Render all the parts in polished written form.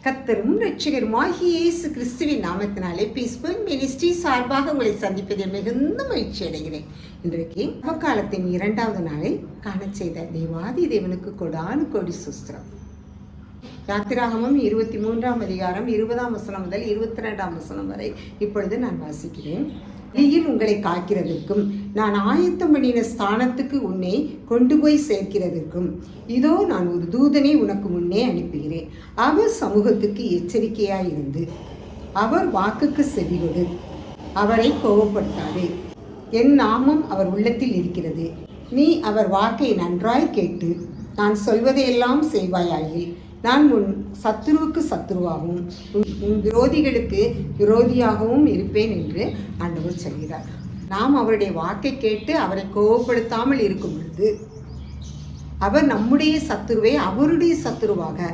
கர்த்தரும் இரட்சகருமாகிய இயேசு கிறிஸ்துவின் நாமத்தினாலே பீஸ்ஃபுல் மினிஸ்ட்ரி சார்பாக உங்களை சந்திப்பதில் மிகுந்த மகிழ்ச்சி அடைகிறேன். இன்றைக்கு அவகாலத்தின் 2வது நாளை காண செய்த தேவாதி தேவனுக்கு கொடானு கோடி சுஸ்திரம். யாத்திராகமம் 23ஆம் அதிகாரம் 20ஆம் வசனம் முதல் 22ஆம் வசனம் வரை இப்பொழுது நான் வாசிக்கிறேன். வழியில் உங்களை காக்கிறதற்கும் நான் ஆயத்தம் பண்ணின ஸ்தானத்துக்கு உன்னை கொண்டு போய் சேர்க்கிறதற்கும் இதோ நான் ஒரு தூதனை உனக்கு முன்னே அனுப்புகிறேன். அவர் சமூகத்துக்கு எச்சரிக்கையாயிருந்து அவர் வாக்குக்கு செவிகொடு, அவரை கோபப்படுத்தாதே. என் நாமம் அவர் உள்ளத்தில் இருக்கிறது. நீ அவர் வாக்கை நன்றாய் கேட்டு நான் சொல்வதையெல்லாம் செய்வாயாயில் நான் உன் சத்துருவுக்கு சத்துருவாகவும் உன் விரோதிகளுக்கு விரோதியாகவும் இருப்பேன் என்று ஆண்டவர் சொல்கிறார். நாம் அவருடைய வாக்கை கேட்டு அவரை கோபப்படுத்தாமல் இருக்கும் பொழுது அவர் நம்முடைய சத்துருவை அவருடைய சத்துருவாக,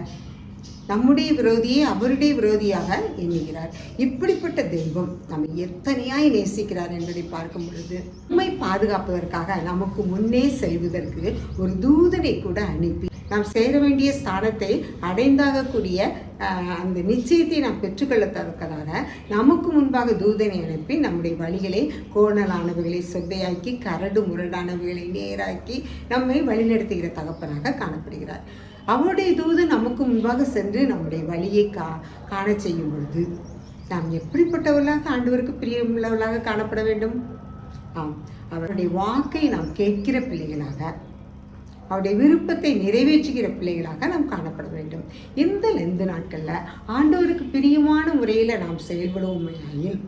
நம்முடைய விரோதியை அவருடைய விரோதியாக எண்ணுகிறார். இப்படிப்பட்ட தெய்வம் நம்மை எத்தனையாய் நேசிக்கிறார் என்பதை பார்க்கும் பொழுது நம்மை பாதுகாப்பதற்காக நமக்கு முன்னே செல்வதற்கு ஒரு தூதனை கூட அனுப்பி நாம் சேர வேண்டிய ஸ்தானத்தை அடைந்தாகக்கூடிய அந்த நிச்சயத்தை நாம் பெற்றுக்கொள்ளத்தக்கதாக நமக்கு முன்பாக தூதனை அனுப்பி நம்முடைய வழிகளை கோணலானவைகளை செவ்வையாக்கி கரடு முரடானவைகளை நேராக்கி நம்மை வழிநடத்துகிற தகப்பனாக காணப்படுகிறார். அவருடைய தூதன் நமக்கு முன்பாக சென்று நம்முடைய வழியை காண செய்யும் பொழுது நாம் எப்படிப்பட்டவர்களாக ஆண்டவருக்கு பிரியமுள்ளவர்களாக காணப்பட வேண்டும்? அவருடைய வாக்கை நாம் கேட்கிற பிள்ளைகளாக, அவருடைய விருப்பத்தை நிறைவேற்றுகிற பிள்ளைகளாக நாம் காணப்பட வேண்டும். இந்த லெந்து நாட்களில் ஆண்டவருக்கு பிரியமான முறையில் நாம் செயல்படுவோமையாயில்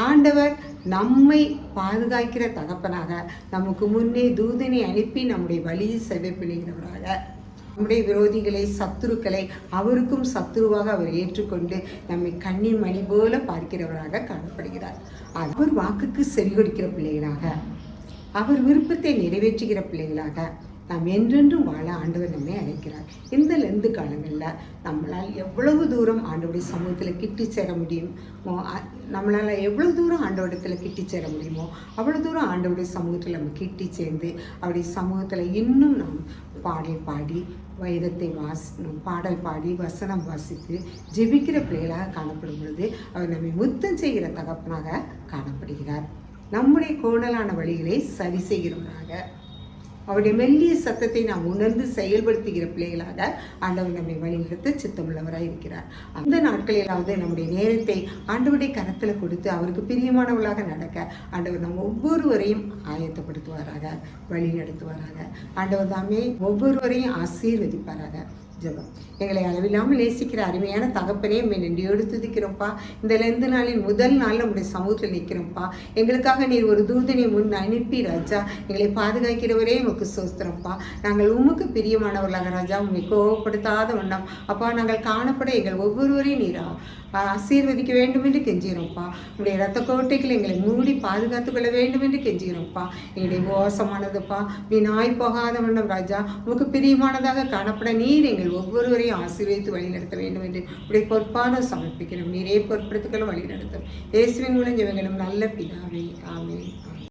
ஆண்டவர் நம்மை பாதுகாக்கிற தகப்பனாக நமக்கு முன்னே தூதனை அனுப்பி நம்முடைய வழியை செவ்வைப்படுகிறவராக, நம்முடைய விரோதிகளை சத்துருக்களை அவருக்கும் சத்துருவாக அவர் ஏற்றுக்கொண்டு நம்மை கண்ணின் மணி போல பார்க்கிறவராக காணப்படுகிறார். அவர் வாக்குக்கு செவி கொடுக்கிற பிள்ளைகளாக, அவர் விருப்பத்தை நிறைவேற்றுகிற பிள்ளைகளாக நாம் என்றென்றும் வாழ ஆண்டவர் நம்மை அழைக்கிறார். இந்த லெந்து காலங்களில் நம்மளால் எவ்வளவு தூரம் ஆண்டவருடைய சமூகத்தில் கிட்டி சேர முடியுமோ, நம்மளால் எவ்வளோ தூரம் ஆண்டவரிடத்தில் கிட்டி சேர முடியுமோ அவ்வளோ தூரம் ஆண்டவருடைய சமூகத்தில் நம்ம கிட்டி சேர்ந்து அவருடைய சமூகத்தில் இன்னும் நாம் பாடல் பாடி வேதத்தை பாடல் பாடி வசனம் வாசித்து ஜெபிக்கிற பிள்ளைகளாக காணப்படும் பொழுது அவர் நம்மை முத்தம் செய்கிற தகப்பனாக காணப்படுகிறார். நம்முடைய கோணலான வழிகளை சரி செய்கிறவராக, அவருடைய மெல்லிய சத்தத்தை நாம் உணர்ந்து செயல்படுத்துகிற பிள்ளைகளாக ஆண்டவர் நம்மை வழிநடத்த சித்தமுள்ளவராக இருக்கிறார். அந்த நாட்களிலாவது நம்முடைய நேரத்தை ஆண்டவருடைய கரத்தில் கொடுத்து அவருக்கு பிரியமானவர்களாக நடக்க ஆண்டவர் நம்ம ஒவ்வொருவரையும் ஆயத்தப்படுத்துவாராக, வழி நடத்துவாராக. ஆண்டவர் தாமே ஒவ்வொருவரையும் ஆசீர்வதிப்பாராக. ஜெபம். எங்களை அளவில்லாமல் நேசிக்கிற அருமையான தகப்பனே, நன்றியோடு துதிக்கிறோம்ப்பா. இந்த லெந்து நாளின் முதல் நாள் நம்முடைய சமூகத்தில் நிற்கிறோம்ப்பா. எங்களுக்காக நீர் ஒரு தூதனை முன் அனுப்பி ராஜா எங்களை பாதுகாக்கிறவரே உமக்கு சோஸ்திரம்ப்பா. நாங்கள் உமக்கு பிரியமானவர்களாக ராஜா உண்மை கோபப்படுத்தாத வண்ணம் அப்பா நாங்கள் காணப்பட எங்கள் ஒவ்வொருவரையும் நீரா ஆசீர்வதிக்க வேண்டும் என்று கெஞ்சுகிறோம்ப்பா. உங்களுடைய இரத்த கோட்டைகள் எங்களை மூடி பாதுகாத்துக் கொள்ள வேண்டும் என்று கெஞ்சுகிறோம்ப்பா. எங்களுடைய மோசமானதுப்பா வீணாய் போகாத வண்ணம் ராஜா உமக்கு பிரியமானதாக காணப்பட நீர் எங்கள் ஒவ்வொருவரையும் ஆசீர்வதித்து வழி நடத்த வேண்டும் என்று உடைய பொறுப்பான சமர்ப்பிக்கிறோம். நீரே பொறுப்படுத்திக்கொள்ள வழி நடத்தும். இயேசுவின் மூலம் ஜெபங்களும் நல்ல பிதாவே. ஆமென்.